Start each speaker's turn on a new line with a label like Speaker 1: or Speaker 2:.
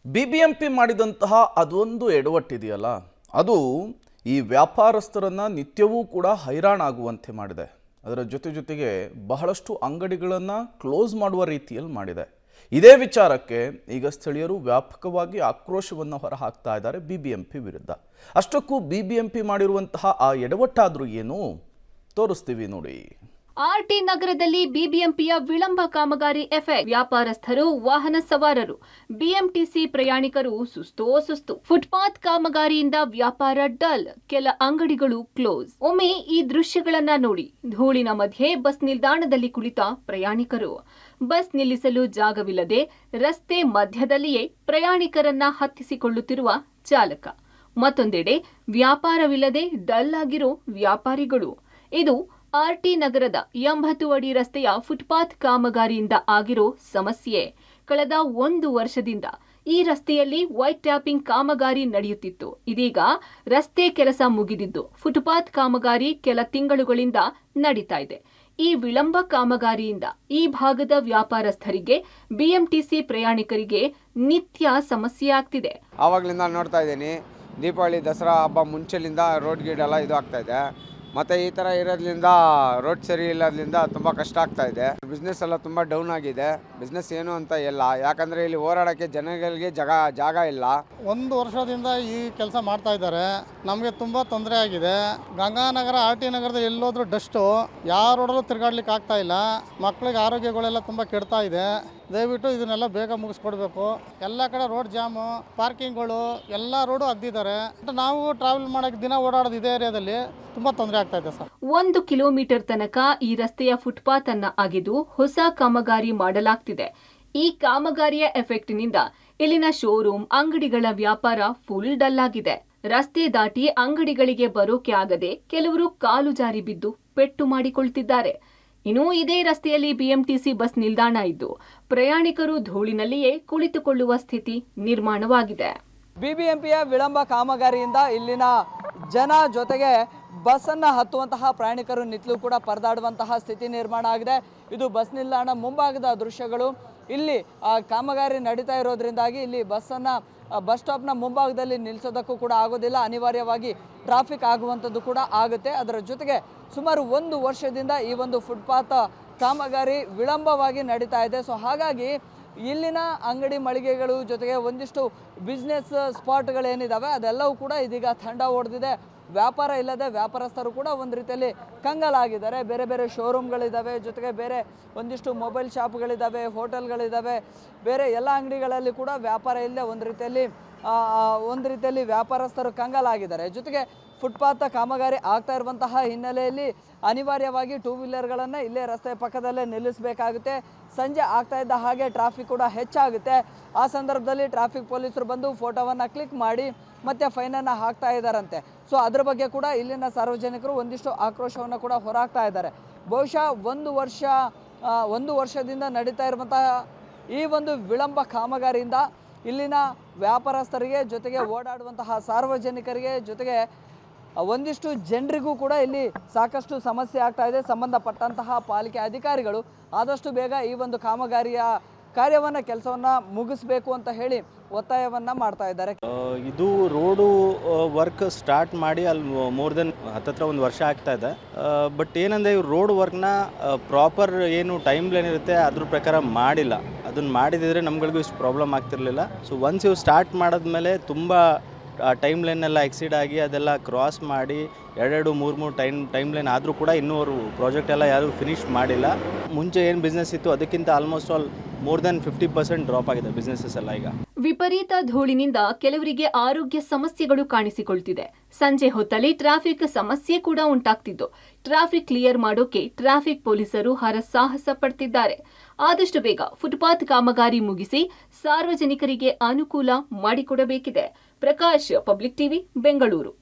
Speaker 1: BBMP ಮಾಡಿದಂತಹ ಅದೊಂದು ಎಡವಟ್ಟಿದೆಯಲ್ಲ, ಅದು ಈ ವ್ಯಾಪಾರಸ್ಥರನ್ನ ನಿತ್ಯವೂ ಕೂಡ ಹೈರಾಣಾಗುವಂತೆ ಮಾಡಿದೆ. ಅದರ ಜೊತೆಗೆ ಬಹಳಷ್ಟು ಅಂಗಡಿಗಳನ್ನು ಕ್ಲೋಸ್ ಮಾಡುವ ರೀತಿಯಲ್ಲಿ ಮಾಡಿದೆ. ಇದೇ ವಿಚಾರಕ್ಕೆ ಈಗ ಸ್ಥಳೀಯರು ವ್ಯಾಪಕವಾಗಿ ಆಕ್ರೋಶವನ್ನು ಹೊರಹಾಕ್ತಾ ಇದ್ದಾರೆ ಬಿಬಿಎಂಪಿ ವಿರುದ್ಧ. ಅಷ್ಟಕ್ಕೂ ಬಿಬಿಎಂಪಿ ಮಾಡಿರುವಂತಹ ಆ ಎಡವಟ್ಟಾದರೂ ಏನು ತೋರಿಸ್ತೀವಿ ನೋಡಿ.
Speaker 2: ಆರ್ಟಿ ನಗರದಲ್ಲಿ ಬಿಬಿಎಂಪಿಯ ವಿಳಂಬ ಕಾಮಗಾರಿ ಎಫೆಕ್ಟ್. ವ್ಯಾಪಾರಸ್ಥರು, ವಾಹನ ಸವಾರರು, ಬಿಎಂಟಿಸಿ ಪ್ರಯಾಣಿಕರು ಸುಸ್ತು. ಫುಟ್ಪಾತ್ ಕಾಮಗಾರಿಯಿಂದ ವ್ಯಾಪಾರ ಡಲ್, ಕೆಲ ಅಂಗಡಿಗಳು ಕ್ಲೋಸ್. ಒಮ್ಮೆ ಈ ದೃಶ್ಯಗಳನ್ನ ನೋಡಿ. ಧೂಳಿನ ಮಧ್ಯೆ ಬಸ್ ನಿಲ್ದಾಣದಲ್ಲಿ ಕುಳಿತ ಪ್ರಯಾಣಿಕರು, ಬಸ್ ನಿಲ್ಲಿಸಲು ಜಾಗವಿಲ್ಲದೆ ರಸ್ತೆ ಮಧ್ಯದಲ್ಲಿಯೇ ಪ್ರಯಾಣಿಕರನ್ನ ಹತ್ತಿಸಿಕೊಳ್ಳುತ್ತಿರುವ ಚಾಲಕ, ಮತ್ತೊಂದೆಡೆ ವ್ಯಾಪಾರವಿಲ್ಲದೆ ಡಲ್ ಆಗಿರೋ ವ್ಯಾಪಾರಿಗಳು. ಇದು ಆರ್ಟಿ ನಗರದ 80 ಅಡಿ ರಸ್ತೆಯ ಫುಟ್ಪಾತ್ ಕಾಮಗಾರಿಯಿಂದ ಆಗಿರೋ ಸಮಸ್ಯೆ. ಕಳೆದ 1 ವರ್ಷದಿಂದ ಈ ರಸ್ತೆಯಲ್ಲಿ ವೈಟ್ ಟ್ಯಾಪಿಂಗ್ ಕಾಮಗಾರಿ ನಡೆಯುತ್ತಿತ್ತು. ಇದೀಗ ರಸ್ತೆ ಕೆಲಸ ಮುಗಿದಿದ್ದು ಫುಟ್ಪಾತ್ ಕಾಮಗಾರಿ ಕೆಲ ತಿಂಗಳುಗಳಿಂದ ನಡೀತಾ ಇದೆ. ಈ ವಿಳಂಬ ಕಾಮಗಾರಿಯಿಂದ ಈ ಭಾಗದ ವ್ಯಾಪಾರಸ್ಥರಿಗೆ, ಬಿಎಂಟಿಸಿ ಪ್ರಯಾಣಿಕರಿಗೆ ನಿತ್ಯ ಸಮಸ್ಯೆ ಆಗ್ತಿದೆ.
Speaker 3: ಆವಾಗಲಿಂದ ನೋಡ್ತಾ ಇದ್ದೀನಿ, ದೀಪಾವಳಿ ದಸರಾ ಹಬ್ಬ ಮುಂಚೆಲಿಂದ ರೋಡ್ ಗೀಡ್ ಎಲ್ಲ ಇದು ಆಗ್ತಾ ಇದೆ. ಮತ್ತು ಈ ಥರ ಇರೋದ್ರಿಂದ ರೋಡ್ ಸರಿ ಇಲ್ಲದ್ರಿಂದ ತುಂಬ ಕಷ್ಟ ಆಗ್ತಾ ಇದೆ. ಬಿಸ್ನೆಸ್ ಎಲ್ಲ ತುಂಬ ಡೌನ್ ಆಗಿದೆ. ಬಿಸ್ನೆಸ್ ಏನು ಅಂತ ಇಲ್ಲ, ಯಾಕಂದರೆ ಇಲ್ಲಿ ಓಡಾಡೋಕ್ಕೆ ಜನಗಳಿಗೆ ಜಾಗ ಇಲ್ಲ.
Speaker 4: 1 ವರ್ಷದಿಂದ ಈ ಕೆಲಸ ಮಾಡ್ತಾ ಇದ್ದಾರೆ. ನಮಗೆ ತುಂಬ ತೊಂದರೆ ಆಗಿದೆ. ಗಂಗಾನಗರ, ಆರ್ಟಿ ನಗರದ ಎಲ್ಲೋದ್ರೂ ಡಸ್ಟು, ಯಾರು ರೋಡಲ್ಲೂ ತಿರ್ಗಾಡ್ಲಿಕ್ಕೆ ಆಗ್ತಾ ಇಲ್ಲ. ಮಕ್ಕಳಿಗೆ ಆರೋಗ್ಯಗಳೆಲ್ಲ ತುಂಬ ಕೆಡ್ತಾ ಇದೆ. ದಯವಿಟ್ಟು ಇದನ್ನೆಲ್ಲ ಬೇಗ ಮುಗಿಸ್ಕೊಡ್ಬೇಕು. ಎಲ್ಲ ಕಡೆ ರೋಡ್ ಜಾಮು, ಪಾರ್ಕಿಂಗ್ಗಳು ಎಲ್ಲ ರೋಡು ಅಗ್ದಿದ್ದಾರೆ. ನಾವು ಟ್ರಾವೆಲ್ ಮಾಡೋಕ್ಕೆ ದಿನ ಓಡಾಡೋದು ಇದೇ ಏರಿಯಾದಲ್ಲಿ ತುಂಬ ತೊಂದರೆ ಆಗ್ತಾ ಇದೆ ಸರ್.
Speaker 2: 1 ಕಿಲೋಮೀಟರ್ ತನಕ ಈ ರಸ್ತೆಯ ಫುಟ್ಪಾತ್ ಅನ್ನ ಅಗೆದು ಹೊಸ ಕಾಮಗಾರಿ ಮಾಡಲಾಗ್ತಿದೆ. ಈ ಕಾಮಗಾರಿಯ ಎಫೆಕ್ಟ್ನಿಂದ ಇಲ್ಲಿನ ಶೋರೂಮ್, ಅಂಗಡಿಗಳ ವ್ಯಾಪಾರ ಫುಲ್ ಡಲ್ ಆಗಿದೆ. ರಸ್ತೆ ದಾಟಿ ಅಂಗಡಿಗಳಿಗೆ ಬರೋಕೆ ಆಗದೆ ಕೆಲವರು ಕಾಲು ಜಾರಿ ಬಿದ್ದು ಪೆಟ್ಟು ಮಾಡಿಕೊಳ್ತಿದ್ದಾರೆ. ಇನ್ನು ಇದೇ ರಸ್ತೆಯಲ್ಲಿ ಬಿಎಂಟಿಸಿ ಬಸ್ ನಿಲ್ದಾಣ ಇದ್ದು ಪ್ರಯಾಣಿಕರು ಧೂಳಿನಲ್ಲಿಯೇ ಕುಳಿತುಕೊಳ್ಳುವ ಸ್ಥಿತಿ ನಿರ್ಮಾಣವಾಗಿದೆ.
Speaker 5: ಬಿಬಿಎಂಪಿಯ ವಿಳಂಬ ಕಾಮಗಾರಿಯಿಂದ ಇಲ್ಲಿನ ಜನ ಜೊತೆಗೆ ಬಸ್ಸನ್ನು ಹತ್ತುವಂತಹ ಪ್ರಯಾಣಿಕರು ನಿತ್ಲೂ ಕೂಡ ಪರದಾಡುವಂತಹ ಸ್ಥಿತಿ ನಿರ್ಮಾಣ ಆಗಿದೆ. ಇದು ಬಸ್ ನಿಲ್ದಾಣ ಮುಂಭಾಗದ ದೃಶ್ಯಗಳು. ಇಲ್ಲಿ ಕಾಮಗಾರಿ ನಡೀತಾ ಇರೋದ್ರಿಂದಾಗಿ ಇಲ್ಲಿ ಬಸ್ ಸ್ಟಾಪ್ನ ಮುಂಭಾಗದಲ್ಲಿ ನಿಲ್ಲಿಸೋದಕ್ಕೂ ಕೂಡ ಆಗೋದಿಲ್ಲ. ಅನಿವಾರ್ಯವಾಗಿ ಟ್ರಾಫಿಕ್ ಆಗುವಂಥದ್ದು ಕೂಡ ಆಗುತ್ತೆ. ಅದರ ಜೊತೆಗೆ ಸುಮಾರು 1 ವರ್ಷದಿಂದ ಈ ಒಂದು ಫುಟ್ಪಾತ್ ಕಾಮಗಾರಿ ವಿಳಂಬವಾಗಿ ನಡೀತಾ ಇದೆ. ಸೊ ಹಾಗಾಗಿ ಇಲ್ಲಿನ ಅಂಗಡಿ ಮಳಿಗೆಗಳು ಜೊತೆಗೆ ಒಂದಿಷ್ಟು ಬಿಸ್ನೆಸ್ ಸ್ಪಾಟ್ಗಳೇನಿದ್ದಾವೆ ಅದೆಲ್ಲವೂ ಕೂಡ ಇದೀಗ ತಂಡ ಹೊಡೆದಿದೆ. ವ್ಯಾಪಾರ ಇಲ್ಲದೆ ವ್ಯಾಪಾರಸ್ಥರು ಕೂಡ ಒಂದು ರೀತಿಯಲ್ಲಿ ಕಂಗಾಲಾಗಿದ್ದಾರೆ. ಬೇರೆ ಬೇರೆ ಶೋರೂಮ್ಗಳಿದ್ದಾವೆ, ಜೊತೆಗೆ ಬೇರೆ ಒಂದಿಷ್ಟು ಮೊಬೈಲ್ ಶಾಪ್ಗಳಿದ್ದಾವೆ, ಹೋಟೆಲ್ಗಳಿದ್ದಾವೆ, ಬೇರೆ ಎಲ್ಲ ಅಂಗಡಿಗಳಲ್ಲಿ ಕೂಡ ವ್ಯಾಪಾರ ಇಲ್ಲದೆ ಒಂದು ರೀತಿಯಲ್ಲಿ ವ್ಯಾಪಾರಸ್ಥರು ಕಂಗಾಲಾಗಿದ್ದಾರೆ. ಜೊತೆಗೆ ಫುಟ್ಪಾತ್ ಕಾಮಗಾರಿ ಆಗ್ತಾ ಇರುವಂತಹ ಹಿನ್ನೆಲೆಯಲ್ಲಿ ಅನಿವಾರ್ಯವಾಗಿ 2 ವೀಲರ್ಗಳನ್ನು ಇಲ್ಲೇ ರಸ್ತೆ ಪಕ್ಕದಲ್ಲೇ ನಿಲ್ಲಿಸಬೇಕಾಗುತ್ತೆ. ಸಂಜೆ ಆಗ್ತಾ ಇದ್ದ ಹಾಗೆ ಟ್ರಾಫಿಕ್ ಕೂಡ ಹೆಚ್ಚಾಗುತ್ತೆ. ಆ ಸಂದರ್ಭದಲ್ಲಿ ಟ್ರಾಫಿಕ್ ಪೊಲೀಸರು ಬಂದು ಫೋಟೋವನ್ನು ಕ್ಲಿಕ್ ಮಾಡಿ ಮತ್ತೆ ಫೈನನ್ನು ಹಾಕ್ತಾ ಇದ್ದಾರಂತೆ. ಸೊ ಅದ್ರ ಬಗ್ಗೆ ಕೂಡ ಇಲ್ಲಿನ ಸಾರ್ವಜನಿಕರು ಒಂದಿಷ್ಟು ಆಕ್ರೋಶವನ್ನು ಕೂಡ ಹೊರಹಾಕ್ತಾ ಇದ್ದಾರೆ. ಬಹುಶಃ 1 ವರ್ಷದಿಂದ ನಡೀತಾ ಇರುವಂತಹ ಈ ಒಂದು ವಿಳಂಬ ಕಾಮಗಾರಿಯಿಂದ ಇಲ್ಲಿನ ವ್ಯಾಪಾರಸ್ಥರಿಗೆ, ಜೊತೆಗೆ ಓಡಾಡುವಂತಹ ಸಾರ್ವಜನಿಕರಿಗೆ, ಜೊತೆಗೆ ಒಂದಿಷ್ಟು ಜನರಿಗೂ ಕೂಡ ಇಲ್ಲಿ ಸಾಕಷ್ಟು ಸಮಸ್ಯೆ ಆಗ್ತಾ ಇದೆ. ಸಂಬಂಧಪಟ್ಟಂತಹ ಪಾಲಿಕೆ ಅಧಿಕಾರಿಗಳು ಆದಷ್ಟು ಬೇಗ ಈ ಒಂದು ಕಾಮಗಾರಿಯ ಕೆಲಸವನ್ನು ಮುಗಿಸ್ಬೇಕು ಅಂತ ಹೇಳಿ ಒತ್ತಾಯವನ್ನು ಮಾಡ್ತಾ ಇದ್ದಾರೆ.
Speaker 6: ಇದು ರೋಡು ವರ್ಕ್ ಸ್ಟಾರ್ಟ್ ಮಾಡಿ ಅಲ್ಲಿ ಮೋರ್ ದೆನ್ 1 ವರ್ಷ ಆಗ್ತಾ ಇದೆ. ಬಟ್ ಏನಂದರೆ ಇವ್ರು ರೋಡ್ ವರ್ಕ್ನ ಪ್ರಾಪರ್ ಏನು ಟೈಮ್ ಲೈನ್ ಇರುತ್ತೆ ಅದ್ರ ಪ್ರಕಾರ ಮಾಡಿಲ್ಲ. ಅದನ್ನು ಮಾಡಿದಿದ್ರೆ ನಮ್ಗಳಿಗೂ ಇಷ್ಟು ಪ್ರಾಬ್ಲಮ್ ಆಗ್ತಿರ್ಲಿಲ್ಲ. ಸೊ ಒನ್ಸ್ ಇವ್ರು ಸ್ಟಾರ್ಟ್ ಮಾಡಿದ್ಮೇಲೆ ತುಂಬ ಟೈಮ್ ಲೈನೆಲ್ಲ ಎಕ್ಸೀಡ್ ಆಗಿ ಅದೆಲ್ಲ ಕ್ರಾಸ್ ಮಾಡಿ 2-3 ಟೈಮ್ ಲೈನ್ ಆದರೂ ಕೂಡ ಇನ್ನೂ ಅವರು ಪ್ರಾಜೆಕ್ಟ್ ಎಲ್ಲ ಯಾರೂ ಫಿನಿಶ್ ಮಾಡಿಲ್ಲ. ಮುಂಚೆ ಏನು ಬಿಸ್ನೆಸ್ ಇತ್ತು ಅದಕ್ಕಿಂತ almost all more than 50% drop ಆಗಿದೆ ಬಿಸ್ನೆಸ್ಸಸ್ ಎಲ್ಲ ಈಗ.
Speaker 2: ವಿಪರೀತ ಧೂಳಿನಿಂದ ಕೆಲವರಿಗೆ ಆರೋಗ್ಯ ಸಮಸ್ಯೆಗಳು ಕಾಣಿಸಿಕೊಳ್ತಿದೆ. ಸಂಜೆ ಹೊತ್ತಲ್ಲಿ ಟ್ರಾಫಿಕ್ ಸಮಸ್ಯೆ ಕೂಡ ಉಂಟಾಗ್ತಿದ್ದು ಟ್ರಾಫಿಕ್ ಕ್ಲಿಯರ್ ಮಾಡೋಕೆ ಟ್ರಾಫಿಕ್ ಪೊಲೀಸರು ಹರಸಾಹಸ ಪಡ್ತಿದ್ದಾರೆ. ಆದಷ್ಟು ಬೇಗ ಫುಟ್ಪಾತ್ ಕಾಮಗಾರಿ ಮುಗಿಸಿ ಸಾರ್ವಜನಿಕರಿಗೆ ಅನುಕೂಲ ಮಾಡಿಕೊಡಬೇಕಿದೆ. Prakash, public TV, Bengaluru.